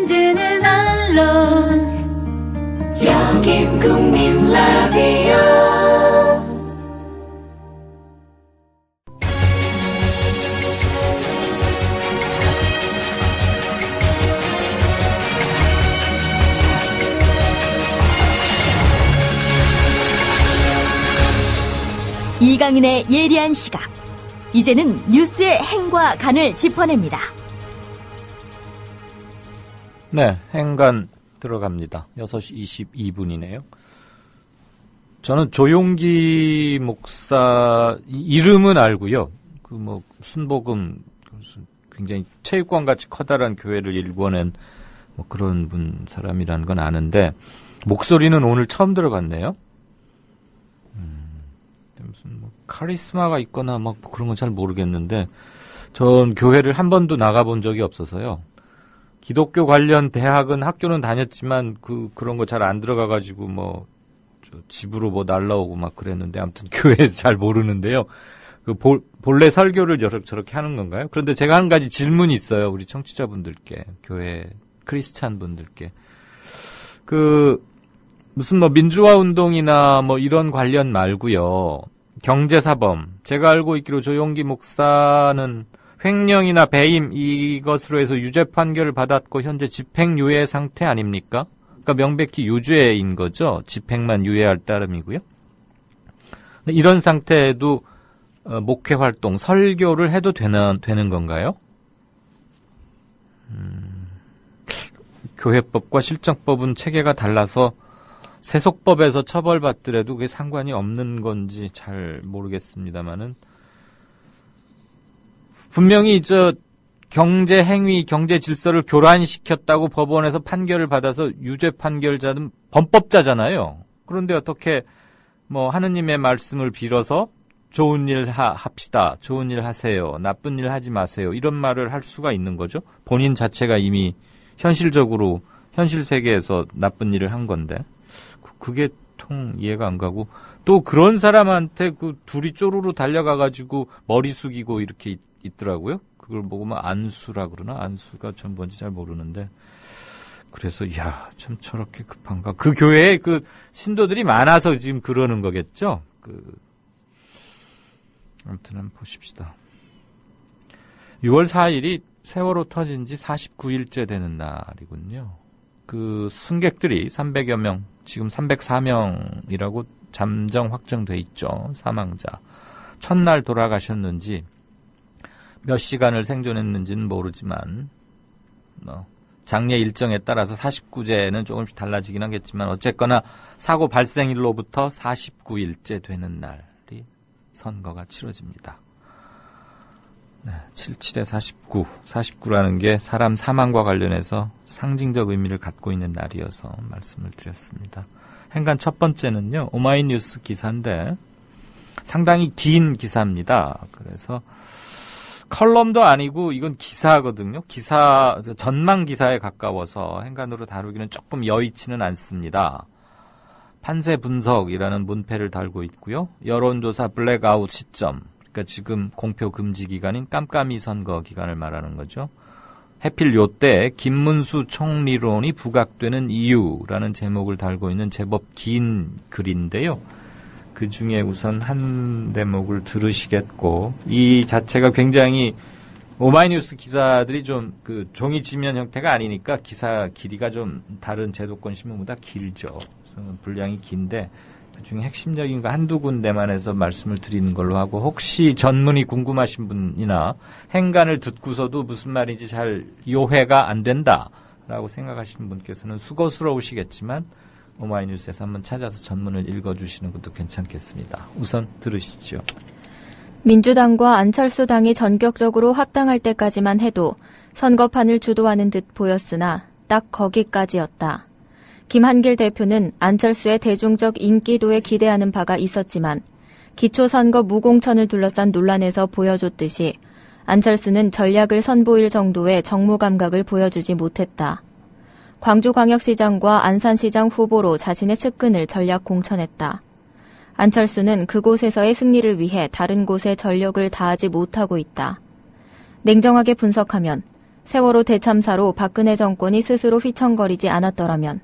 만드는 언론 여긴 국민 라디오. 이강인의 예리한 시각. 이제는 뉴스의 행과 간을 짚어냅니다. 네, 행간 들어갑니다. 6시 22분이네요. 저는 조용기 목사 이름은 알고요. 순복음 굉장히 체육관같이 커다란 교회를 일궈낸 그런 사람이라는 건 아는데 목소리는 오늘 처음 들어봤네요. 무슨 카리스마가 있거나 그런 건 잘 모르겠는데 전 교회를 한 번도 나가본 적이 없어서요. 기독교 관련 대학은 학교는 다녔지만 그런 거 잘 안 들어가가지고 집으로 날라오고 그랬는데 아무튼 교회 잘 모르는데요. 본래 설교를 저렇게 하는 건가요? 그런데 제가 한 가지 질문이 있어요. 우리 청취자분들께, 교회 크리스찬 분들께. 무슨 민주화 운동이나 이런 관련 말고요. 경제사범. 제가 알고 있기로 조용기 목사는 횡령이나 배임 이것으로 해서 유죄 판결을 받았고 현재 집행유예 상태 아닙니까? 그러니까 명백히 유죄인 거죠. 집행만 유예할 따름이고요. 이런 상태에도 목회 활동, 설교를 해도 되는 건가요? 교회법과 실정법은 체계가 달라서 세속법에서 처벌받더라도 그게 상관이 없는 건지 잘 모르겠습니다만은 분명히 경제 행위, 경제 질서를 교란시켰다고 법원에서 판결을 받아서 유죄 판결자는 범법자잖아요. 그런데 어떻게 하느님의 말씀을 빌어서 좋은 일 합시다, 좋은 일 하세요, 나쁜 일 하지 마세요 이런 말을 할 수가 있는 거죠. 본인 자체가 이미 현실적으로 현실 세계에서 나쁜 일을 한 건데 그게 이해가 안 가고 또 그런 사람한테 둘이 쪼르르 달려가가지고 머리 숙이고 이렇게 있더라고요. 그걸 보고 안수라 그러나 안수가 전 뭔지 잘 모르는데 그래서 참 저렇게 급한가. 그 교회에 신도들이 많아서 지금 그러는 거겠죠. 아무튼 한번 보십시다. 6월 4일이 세월호 터진 지 49일째 되는 날이군요. 승객들이 300여 명, 지금 304명이라고 잠정 확정돼 있죠. 사망자. 첫날 돌아가셨는지 몇 시간을 생존했는지는 모르지만 장례 일정에 따라서 49제는 조금씩 달라지긴 하겠지만 어쨌거나 사고 발생일로부터 49일째 되는 날이 선거가 치러집니다. 네, 77에 49. 49라는 게 사람 사망과 관련해서 상징적 의미를 갖고 있는 날이어서 말씀을 드렸습니다. 행간 첫 번째는요. 오마이뉴스 기사인데 상당히 긴 기사입니다. 그래서 컬럼도 아니고 이건 기사거든요. 전망 기사에 가까워서 행간으로 다루기는 조금 여의치는 않습니다. 판세 분석이라는 문패를 달고 있고요. 여론조사 블랙아웃 시점. 그러니까 지금 공표 금지 기간인 깜깜이 선거 기간을 말하는 거죠. 해필 요때 김문수 총리론이 부각되는 이유라는 제목을 달고 있는 제법 긴 글인데요. 그 중에 우선 한 대목을 들으시겠고, 이 자체가 굉장히 오마이뉴스 기사들이 좀 종이 지면 형태가 아니니까 기사 길이가 좀 다른 제도권 신문보다 길죠. 분량이 긴데 그중에 핵심적인 거 한두 군데만 해서 말씀을 드리는 걸로 하고, 혹시 전문이 궁금하신 분이나 행간을 듣고서도 무슨 말인지 잘 요해가 안 된다라고 생각하시는 분께서는 수고스러우시겠지만 오마이뉴스에서 한번 찾아서 전문을 읽어주시는 것도 괜찮겠습니다. 우선 들으시죠. 민주당과 안철수 당이 전격적으로 합당할 때까지만 해도 선거판을 주도하는 듯 보였으나 딱 거기까지였다. 김한길 대표는 안철수의 대중적 인기도에 기대하는 바가 있었지만 기초선거 무공천을 둘러싼 논란에서 보여줬듯이 안철수는 전략을 선보일 정도의 정무 감각을 보여주지 못했다. 광주광역시장과 안산시장 후보로 자신의 측근을 전략 공천했다. 안철수는 그곳에서의 승리를 위해 다른 곳에 전력을 다하지 못하고 있다. 냉정하게 분석하면 세월호 대참사로 박근혜 정권이 스스로 휘청거리지 않았더라면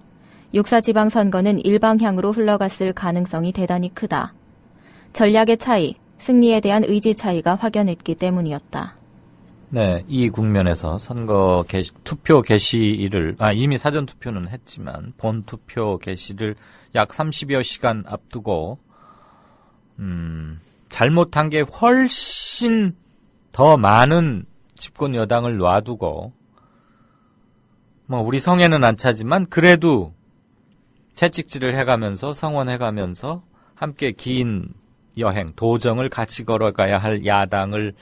6.4 지방선거는 일방향으로 흘러갔을 가능성이 대단히 크다. 전략의 차이, 승리에 대한 의지 차이가 확연했기 때문이었다. 네, 이 국면에서 투표 개시일을, 이미 사전투표는 했지만, 본투표 개시를 약 30여 시간 앞두고, 잘못한 게 훨씬 더 많은 집권 여당을 놔두고, 우리 성에는 안 차지만, 그래도 채찍질을 해가면서, 성원해가면서, 함께 긴 여행, 도정을 같이 걸어가야 할 야당을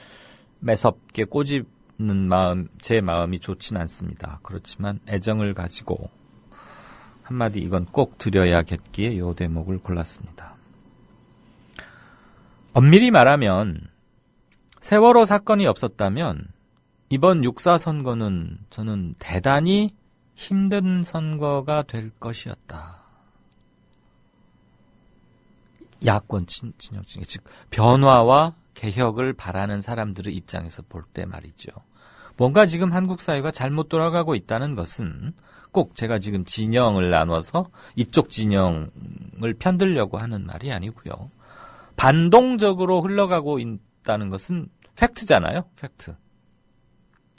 매섭게 꼬집는 제 마음이 좋진 않습니다. 그렇지만 애정을 가지고 한마디 이건 꼭 드려야겠기에 이 대목을 골랐습니다. 엄밀히 말하면 세월호 사건이 없었다면 이번 6.4 선거는 저는 대단히 힘든 선거가 될 것이었다. 야권 진영 중에, 즉 변화와 개혁을 바라는 사람들의 입장에서 볼 때 말이죠. 뭔가 지금 한국 사회가 잘못 돌아가고 있다는 것은 꼭 제가 지금 진영을 나눠서 이쪽 진영을 편들려고 하는 말이 아니고요. 반동적으로 흘러가고 있다는 것은 팩트잖아요. 팩트.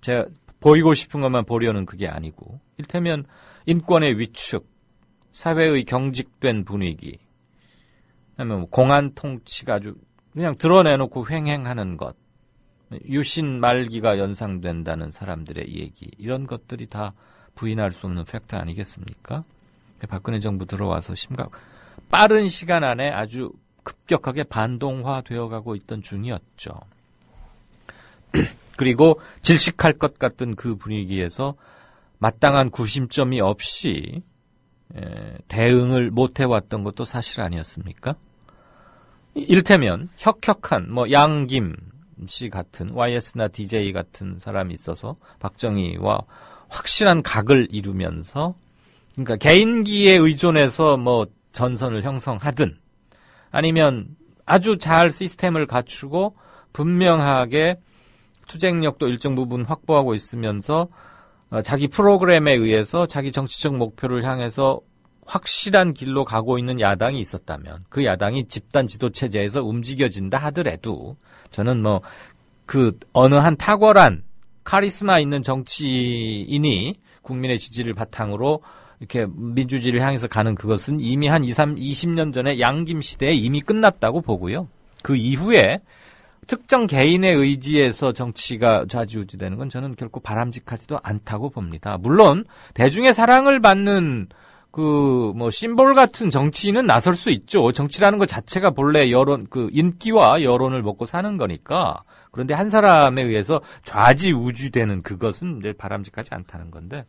제가 보이고 싶은 것만 보려는 그게 아니고, 이를테면 인권의 위축, 사회의 경직된 분위기, 그다음에 공안 통치가 아주 그냥 드러내놓고 횡행하는 것, 유신 말기가 연상된다는 사람들의 얘기, 이런 것들이 다 부인할 수 없는 팩트 아니겠습니까? 박근혜 정부 들어와서 빠른 시간 안에 아주 급격하게 반동화되어 가고 있던 중이었죠. 그리고 질식할 것 같던 그 분위기에서 마땅한 구심점이 없이 대응을 못 해왔던 것도 사실 아니었습니까? 이를테면 혁혁한 양김 씨 같은 YS나 DJ 같은 사람이 있어서 박정희와 확실한 각을 이루면서, 그러니까 개인기에 의존해서 전선을 형성하든, 아니면 아주 잘 시스템을 갖추고 분명하게 투쟁력도 일정 부분 확보하고 있으면서 자기 프로그램에 의해서 자기 정치적 목표를 향해서 확실한 길로 가고 있는 야당이 있었다면, 그 야당이 집단 지도 체제에서 움직여진다 하더라도 저는 어느 한 탁월한 카리스마 있는 정치인이 국민의 지지를 바탕으로 이렇게 민주주의를 향해서 가는 그것은 이미 한 20년 전에 양김 시대에 이미 끝났다고 보고요. 그 이후에 특정 개인의 의지에서 정치가 좌지우지되는 건 저는 결코 바람직하지도 않다고 봅니다. 물론 대중의 사랑을 받는 심볼 같은 정치인은 나설 수 있죠. 정치라는 것 자체가 본래 인기와 여론을 먹고 사는 거니까. 그런데 한 사람에 의해서 좌지우지되는 그것은 바람직하지 않다는 건데.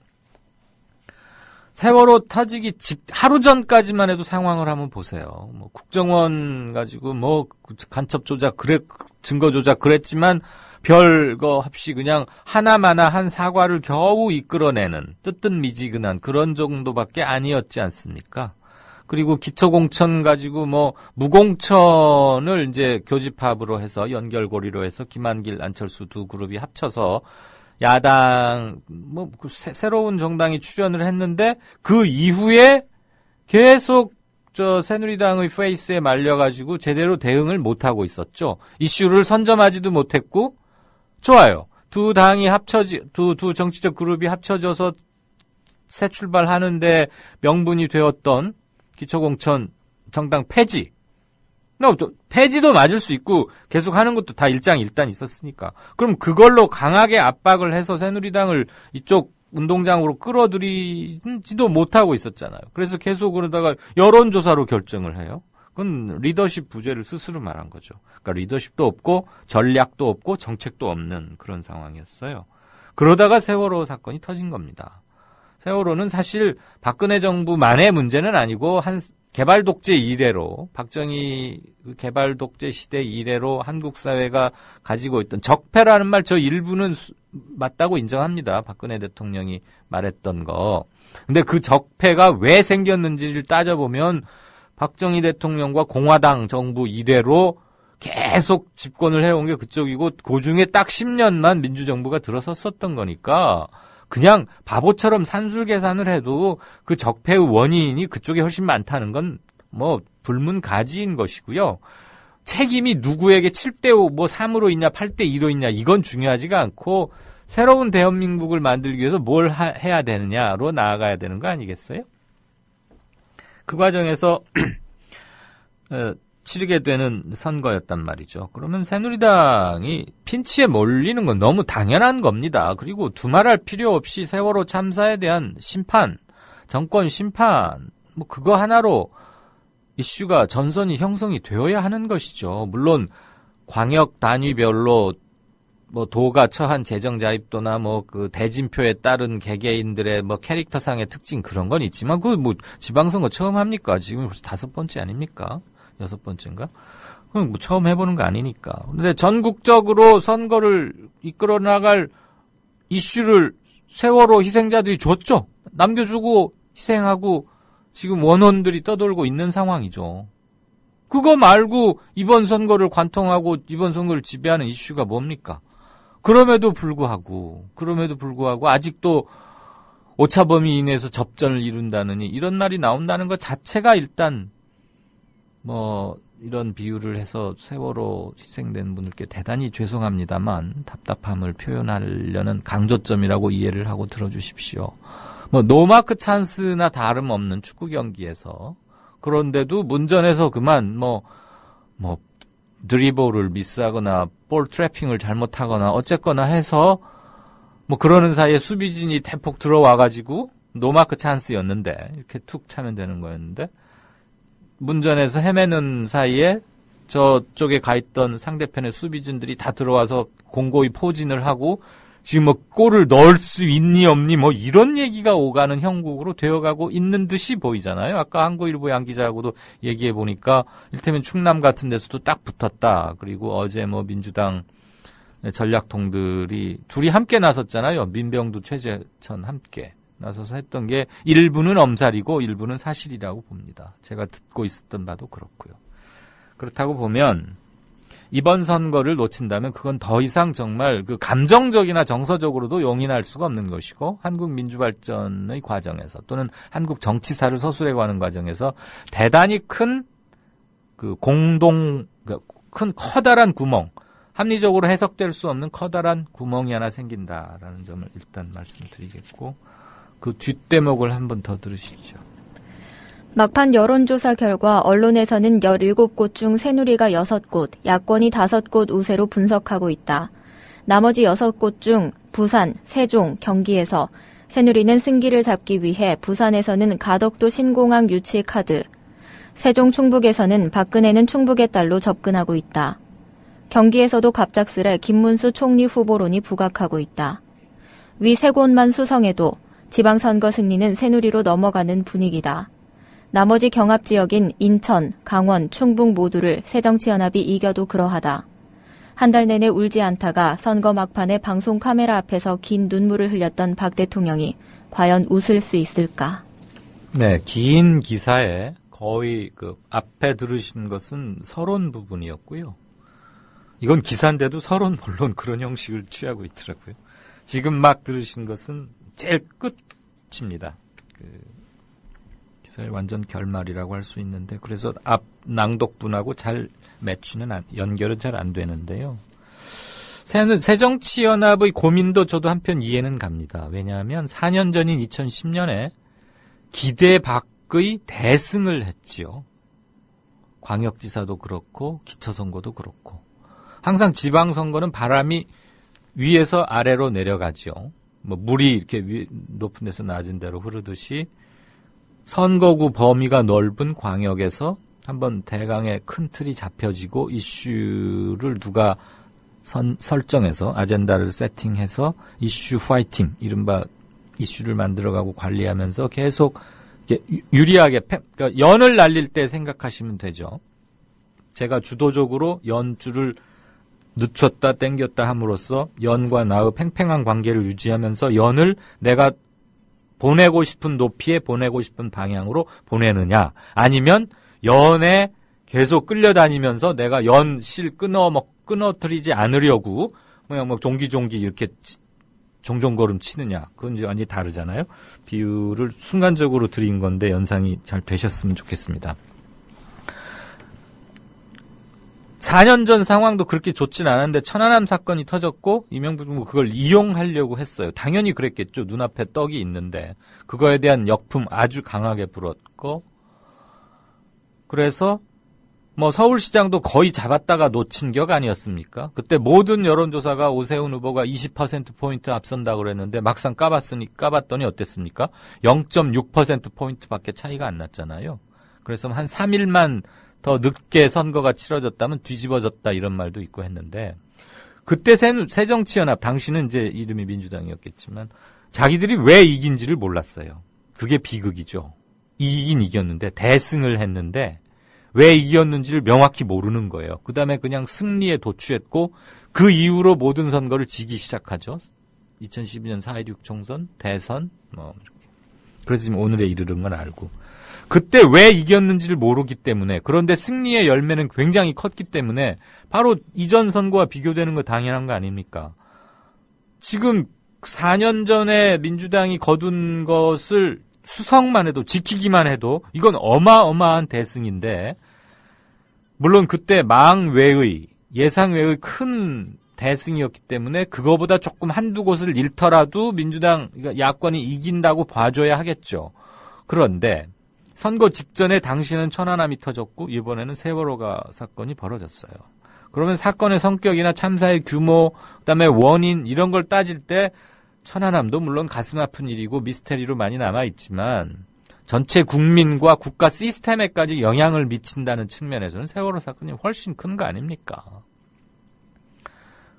세월호 터지기 하루 전까지만 해도 상황을 한번 보세요. 국정원 가지고 간첩 조작, 증거 조작 그랬지만 별거 없이 그냥 하나마나 한 사과를 겨우 이끌어내는 뜨뜻미지근한 그런 정도밖에 아니었지 않습니까? 그리고 기초공천 가지고 무공천을 이제 교집합으로 해서 연결고리로 해서 김한길, 안철수 두 그룹이 합쳐서 야당 새로운 정당이 출연을 했는데, 그 이후에 계속 새누리당의 페이스에 말려가지고 제대로 대응을 못하고 있었죠. 이슈를 선점하지도 못했고, 좋아요. 두 당이 두 정치적 그룹이 합쳐져서 새 출발하는데 명분이 되었던 기초공천 정당 폐지. 폐지도 맞을 수 있고 계속 하는 것도 다 일장 있었으니까. 그럼 그걸로 강하게 압박을 해서 새누리당을 이쪽 운동장으로 끌어들이지도 못하고 있었잖아요. 그래서 계속 그러다가 여론조사로 결정을 해요. 그건 리더십 부재를 스스로 말한 거죠. 그러니까 리더십도 없고 전략도 없고 정책도 없는 그런 상황이었어요. 그러다가 세월호 사건이 터진 겁니다. 세월호는 사실 박근혜 정부만의 문제는 아니고 개발 독재 이래로, 박정희 개발 독재 시대 이래로 한국 사회가 가지고 있던 적폐라는 말, 저 일부는 맞다고 인정합니다. 박근혜 대통령이 말했던 거. 근데 그 적폐가 왜 생겼는지를 따져보면 박정희 대통령과 공화당 정부 이래로 계속 집권을 해온 게 그쪽이고 그중에 딱 10년만 민주정부가 들어섰었던 거니까 그냥 바보처럼 산술 계산을 해도 그 적폐의 원인이 그쪽에 훨씬 많다는 건 뭐 불문가지인 것이고요. 책임이 누구에게 7대5 뭐 3으로 있냐 8대2로 있냐 이건 중요하지가 않고 새로운 대한민국을 만들기 위해서 뭘 해야 되느냐로 나아가야 되는 거 아니겠어요? 그 과정에서 치르게 되는 선거였단 말이죠. 그러면 새누리당이 핀치에 몰리는 건 너무 당연한 겁니다. 그리고 두말할 필요 없이 세월호 참사에 대한 심판, 정권 심판, 뭐 그거 하나로 이슈가 전선이 형성이 되어야 하는 것이죠. 물론 광역 단위별로 뭐 도가 처한 재정 자립도나 뭐 그 대진표에 따른 개개인들의 뭐 캐릭터상의 특징 그런 건 있지만 그 뭐 지방선거 처음 합니까? 지금 벌써 5번째 아닙니까? 6번째인가? 그럼 뭐 처음 해보는 거 아니니까. 근데 전국적으로 선거를 이끌어 나갈 이슈를 세월호 희생자들이 줬죠. 남겨주고 희생하고 지금 원혼들이 떠돌고 있는 상황이죠. 그거 말고 이번 선거를 관통하고 이번 선거를 지배하는 이슈가 뭡니까? 그럼에도 불구하고 아직도 오차범위 이내에서 접전을 이룬다느니 이런 말이 나온다는 것 자체가 일단 뭐 이런 비유를 해서 세월호 희생된 분들께 대단히 죄송합니다만 답답함을 표현하려는 강조점이라고 이해를 하고 들어주십시오. 뭐 노마크 찬스나 다름없는 축구 경기에서 그런데도 문전에서 그만 뭐 드리블을 미스하거나 볼 트래핑을 잘못하거나 어쨌거나 해서 뭐 그러는 사이에 수비진이 대폭 들어와가지고 노마크 찬스였는데 이렇게 툭 차면 되는 거였는데 문전에서 헤매는 사이에 저쪽에 가 있던 상대편의 수비진들이 다 들어와서 공고히 포진을 하고 지금 뭐 골을 넣을 수 있니 없니 뭐 이런 얘기가 오가는 형국으로 되어가고 있는 듯이 보이잖아요. 아까 한국일보 양 기자하고도 얘기해 보니까 일테면 충남 같은 데서도 딱 붙었다. 그리고 어제 뭐 민주당 전략통들이 둘이 함께 나섰잖아요. 민병두 최재천 함께 나서서 했던 게 일부는 엄살이고 일부는 사실이라고 봅니다. 제가 듣고 있었던 바도 그렇고요. 그렇다고 보면 이번 선거를 놓친다면 그건 더 이상 정말 그 감정적이나 정서적으로도 용인할 수가 없는 것이고 한국 민주발전의 과정에서 또는 한국 정치사를 서술해가는 과정에서 대단히 큰 그 큰 커다란 구멍, 합리적으로 해석될 수 없는 커다란 구멍이 하나 생긴다라는 점을 일단 말씀드리겠고 그 뒷대목을 한 번 더 들으시죠. 막판 여론조사 결과 언론에서는 17곳 중 새누리가 6곳, 야권이 5곳 우세로 분석하고 있다. 나머지 6곳 중 부산, 세종, 경기에서 새누리는 승기를 잡기 위해 부산에서는 가덕도 신공항 유치 카드, 세종 충북에서는 박근혜는 충북의 딸로 접근하고 있다. 경기에서도 갑작스레 김문수 총리 후보론이 부각하고 있다. 위 3곳만 수성해도 지방선거 승리는 새누리로 넘어가는 분위기다. 나머지 경합지역인 인천, 강원, 충북 모두를 새정치연합이 이겨도 그러하다. 한 달 내내 울지 않다가 선거 막판에 방송 카메라 앞에서 긴 눈물을 흘렸던 박 대통령이 과연 웃을 수 있을까? 네, 긴 기사에 거의 그 앞에 들으신 것은 서론 부분이었고요. 이건 기사인데도 서론 본론 그런 형식을 취하고 있더라고요. 지금 막 들으신 것은 제일 끝입니다. 기사의 완전 결말이라고 할 수 있는데 그래서 앞 낭독분하고 잘 매치는 연결은 잘 안 되는데요. 새정치연합의 고민도 저도 한편 이해는 갑니다. 왜냐하면 4년 전인 2010년에 기대 밖의 대승을 했지요. 광역지사도 그렇고 기초선거도 그렇고 항상 지방선거는 바람이 위에서 아래로 내려가죠. 뭐 물이 이렇게 높은 데서 낮은 데로 흐르듯이 선거구 범위가 넓은 광역에서 한번 대강의 큰 틀이 잡혀지고 이슈를 누가 설정해서 아젠다를 세팅해서 이슈 파이팅, 이른바 이슈를 만들어가고 관리하면서 계속 유리하게 그러니까 연을 날릴 때 생각하시면 되죠. 제가 주도적으로 연줄을 늦췄다 땡겼다 함으로써 연과 나의 팽팽한 관계를 유지하면서 연을 내가 보내고 싶은 높이에 보내고 싶은 방향으로 보내느냐 아니면 연에 계속 끌려다니면서 내가 실 끊어뜨리지 않으려고 그냥 뭐 종기종기 이렇게 종종걸음 치느냐. 그건 이제 완전히 다르잖아요. 비유를 순간적으로 드린 건데 연상이 잘 되셨으면 좋겠습니다. 4년 전 상황도 그렇게 좋진 않았는데 천안함 사건이 터졌고 이명박 정부 그걸 이용하려고 했어요. 당연히 그랬겠죠. 눈앞에 떡이 있는데 그거에 대한 역품 아주 강하게 불었고 그래서 뭐 서울시장도 거의 잡았다가 놓친 격 아니었습니까? 그때 모든 여론조사가 오세훈 후보가 20%포인트 앞선다고 그랬는데 막상 까봤더니 어땠습니까? 0.6%포인트밖에 차이가 안 났잖아요. 그래서 한 3일만 더 늦게 선거가 치러졌다면 뒤집어졌다 이런 말도 있고 했는데 그때 새정치연합 당시는 이제 이름이 민주당이었겠지만 자기들이 왜 이긴지를 몰랐어요. 그게 비극이죠. 이기긴 이겼는데 대승을 했는데 왜 이겼는지를 명확히 모르는 거예요. 그 다음에 그냥 승리에 도취했고 그 이후로 모든 선거를 지기 시작하죠. 2012년 4.16 총선, 대선 뭐 이렇게. 그래서 지금 오늘에 이르는 건 알고. 그때 왜 이겼는지를 모르기 때문에 그런데 승리의 열매는 굉장히 컸기 때문에 바로 이전 선거와 비교되는 거 당연한 거 아닙니까? 지금 4년 전에 민주당이 거둔 것을 수성만 해도 지키기만 해도 이건 어마어마한 대승인데 물론 그때 망외의 예상외의 큰 대승이었기 때문에 그거보다 조금 한두 곳을 잃더라도 민주당 야권이 이긴다고 봐줘야 하겠죠. 그런데 선거 직전에 당시는 천안함이 터졌고 이번에는 세월호가 사건이 벌어졌어요. 그러면 사건의 성격이나 참사의 규모, 그다음에 원인 이런 걸 따질 때 천안함도 물론 가슴 아픈 일이고 미스테리로 많이 남아있지만 전체 국민과 국가 시스템에까지 영향을 미친다는 측면에서는 세월호 사건이 훨씬 큰 거 아닙니까?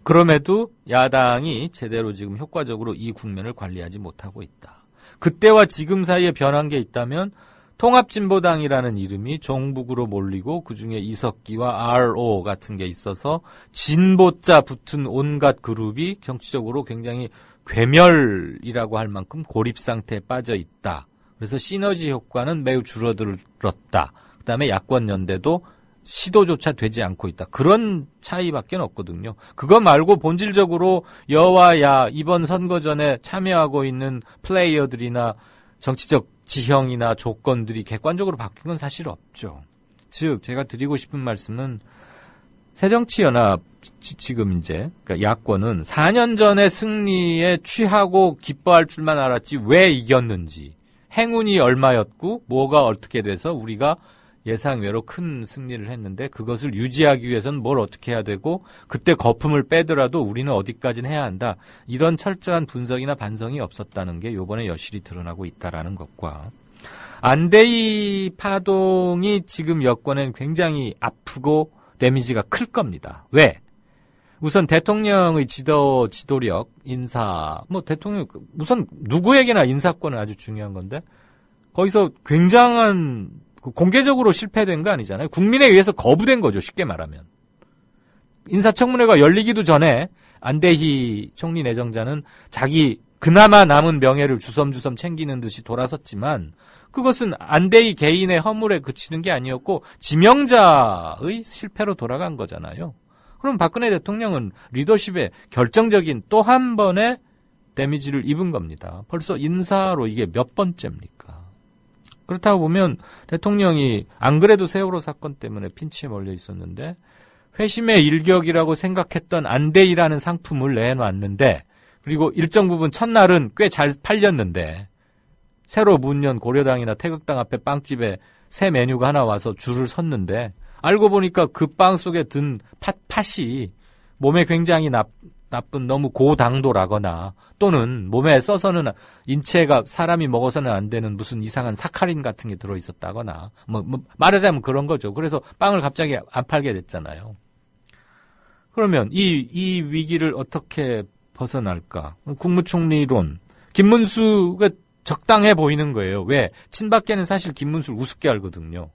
그럼에도 야당이 제대로 지금 효과적으로 이 국면을 관리하지 못하고 있다. 그때와 지금 사이에 변한 게 있다면 통합진보당이라는 이름이 종북으로 몰리고 그중에 이석기와 RO 같은 게 있어서 진보자 붙은 온갖 그룹이 정치적으로 굉장히 괴멸이라고 할 만큼 고립 상태에 빠져 있다. 그래서 시너지 효과는 매우 줄어들었다. 그다음에 야권 연대도 시도조차 되지 않고 있다. 그런 차이밖에 없거든요. 그거 말고 본질적으로 여와 야 이번 선거 전에 참여하고 있는 플레이어들이나 정치적 지형이나 조건들이 객관적으로 바뀐 건 사실 없죠. 즉 제가 드리고 싶은 말씀은 새정치연합 지금 이제 그러니까 야권은 4년 전에 승리에 취하고 기뻐할 줄만 알았지 왜 이겼는지 행운이 얼마였고 뭐가 어떻게 돼서 우리가 예상외로 큰 승리를 했는데 그것을 유지하기 위해서는 뭘 어떻게 해야 되고 그때 거품을 빼더라도 우리는 어디까지는 해야 한다. 이런 철저한 분석이나 반성이 없었다는 게 이번에 여실히 드러나고 있다라는 것과 안대희 파동이 지금 여권엔 굉장히 아프고 데미지가 클 겁니다. 왜? 우선 대통령의 지도력, 인사, 대통령, 우선 누구에게나 인사권은 아주 중요한 건데 거기서 굉장한 공개적으로 실패된 거 아니잖아요. 국민에 의해서 거부된 거죠. 쉽게 말하면. 인사청문회가 열리기도 전에 안대희 총리 내정자는 자기 그나마 남은 명예를 주섬주섬 챙기는 듯이 돌아섰지만 그것은 안대희 개인의 허물에 그치는 게 아니었고 지명자의 실패로 돌아간 거잖아요. 그럼 박근혜 대통령은 리더십에 결정적인 또 한 번의 데미지를 입은 겁니다. 벌써 인사로 이게 몇 번째입니까? 그렇다고 보면 대통령이 안 그래도 세월호 사건 때문에 핀치에 몰려 있었는데 회심의 일격이라고 생각했던 안대희라는 상품을 내놨는데 그리고 일정 부분 첫날은 꽤 잘 팔렸는데 새로 문 연 고려당이나 태극당 앞에 빵집에 새 메뉴가 하나 와서 줄을 섰는데 알고 보니까 그 빵 속에 든 팥이 몸에 굉장히 나쁜 너무 고당도라거나 또는 몸에 써서는 인체가 사람이 먹어서는 안 되는 무슨 이상한 사카린 같은 게 들어있었다거나 말하자면 그런 거죠. 그래서 빵을 갑자기 안 팔게 됐잖아요. 그러면 이 위기를 어떻게 벗어날까? 국무총리론 김문수가 적당해 보이는 거예요. 왜? 친박계는 사실 김문수를 우습게 알거든요.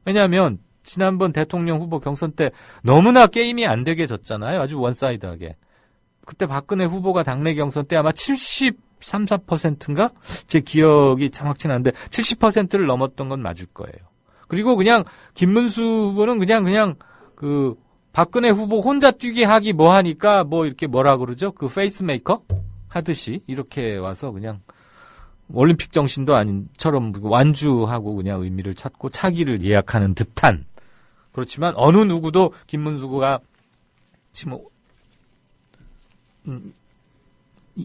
왜냐하면 지난번 대통령 후보 경선 때 너무나 게임이 안 되게 졌잖아요. 아주 원사이드하게. 그때 박근혜 후보가 당내 경선 때 아마 73, 4%인가? 제 기억이 정확치는 않은데 70%를 넘었던 건 맞을 거예요. 그리고 그냥 김문수 후보는 그냥 그 박근혜 후보 혼자 뛰게 하기 뭐 하니까 뭐 이렇게 뭐라 그러죠? 그 페이스메이커 하듯이 이렇게 와서 그냥 올림픽 정신도 아닌처럼 완주하고 그냥 의미를 찾고 차기를 예약하는 듯한. 그렇지만 어느 누구도 김문수가 지금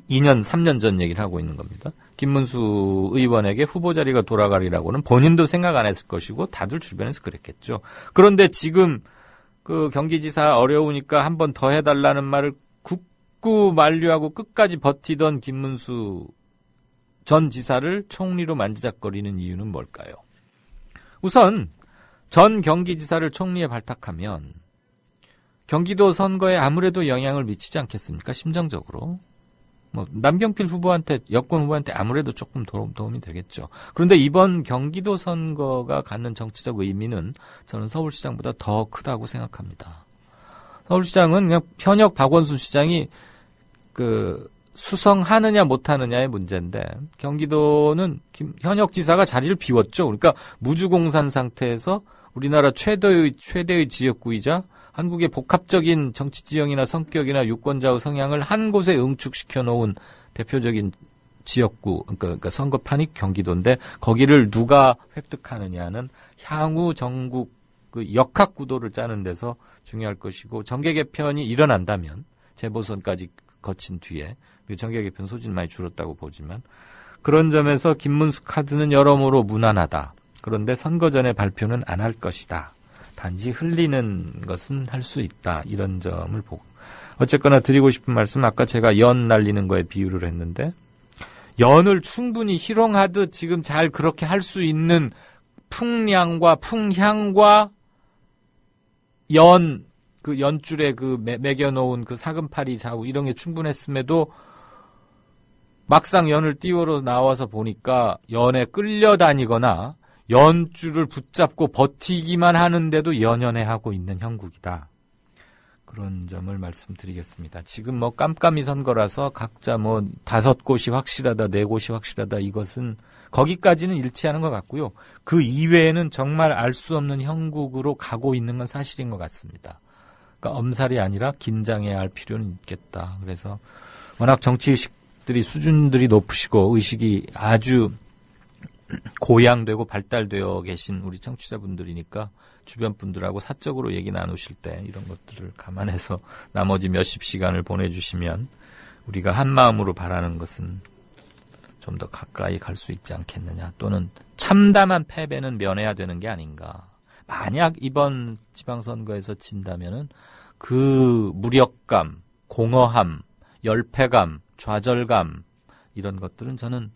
2년, 3년 전 얘기를 하고 있는 겁니다. 김문수 의원에게 후보 자리가 돌아가리라고는 본인도 생각 안 했을 것이고 다들 주변에서 그랬겠죠. 그런데 지금 그 경기지사 어려우니까 한 번 더 해달라는 말을 굳고 만류하고 끝까지 버티던 김문수 전 지사를 총리로 만지작거리는 이유는 뭘까요? 우선 전 경기지사를 총리에 발탁하면 경기도 선거에 아무래도 영향을 미치지 않겠습니까? 심정적으로. 뭐 남경필 후보한테 여권 후보한테 아무래도 조금 도움이 되겠죠. 그런데 이번 경기도 선거가 갖는 정치적 의미는 저는 서울시장보다 더 크다고 생각합니다. 서울시장은 그냥 현역 박원순 시장이 그 수성하느냐 못하느냐의 문제인데 경기도는 현역 지사가 자리를 비웠죠. 그러니까 무주공산 상태에서 우리나라 최대의 지역구이자 한국의 복합적인 정치 지형이나 성격이나 유권자의 성향을 한 곳에 응축시켜 놓은 대표적인 지역구, 그러니까 선거판이 경기도인데 거기를 누가 획득하느냐는 향후 전국 그 역학 구도를 짜는 데서 중요할 것이고 정계 개편이 일어난다면 재보선까지 거친 뒤에 정계 개편 소지는 많이 줄었다고 보지만 그런 점에서 김문수 카드는 여러모로 무난하다. 그런데 선거 전에 발표는 안 할 것이다. 단지 흘리는 것은 할 수 있다. 이런 점을 보고. 어쨌거나 드리고 싶은 말씀, 아까 제가 연 날리는 거에 비유를 했는데, 연을 충분히 희롱하듯 지금 잘 그렇게 할 수 있는 풍량과 풍향과 그 연줄에 그 매겨놓은 그 사금팔이 좌우 이런 게 충분했음에도 막상 연을 띄우러 나와서 보니까 연에 끌려다니거나 연줄을 붙잡고 버티기만 하는데도 연연해하고 있는 형국이다. 그런 점을 말씀드리겠습니다. 지금 뭐 깜깜이 선거라서 각자 뭐 5곳이 확실하다, 4곳이 확실하다 이것은 거기까지는 일치하는 것 같고요. 그 이외에는 정말 알 수 없는 형국으로 가고 있는 건 사실인 것 같습니다. 그러니까 엄살이 아니라 긴장해야 할 필요는 있겠다. 그래서 워낙 정치의식들이 수준들이 높으시고 의식이 아주 고양되고 발달되어 계신 우리 청취자분들이니까 주변 분들하고 사적으로 얘기 나누실 때 이런 것들을 감안해서 나머지 몇십 시간을 보내주시면 우리가 한 마음으로 바라는 것은 좀 더 가까이 갈 수 있지 않겠느냐. 또는 참담한 패배는 면해야 되는 게 아닌가. 만약 이번 지방선거에서 진다면은 그 무력감, 공허함, 열패감, 좌절감 이런 것들은 저는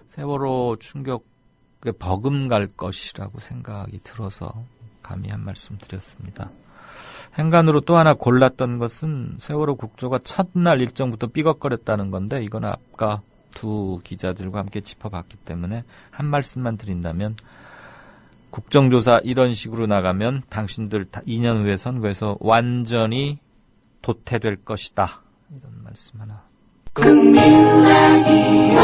세월호 충격에 버금갈 것이라고 생각이 들어서 감히 한 말씀 드렸습니다. 행간으로 또 하나 골랐던 것은 세월호 국조가 첫날 일정부터 삐걱거렸다는 건데 이건 아까 두 기자들과 함께 짚어봤기 때문에 한 말씀만 드린다면 국정조사 이런 식으로 나가면 당신들 2년 후에 선거에서 완전히 도태될 것이다. 이런 말씀 하나. 국민 라디오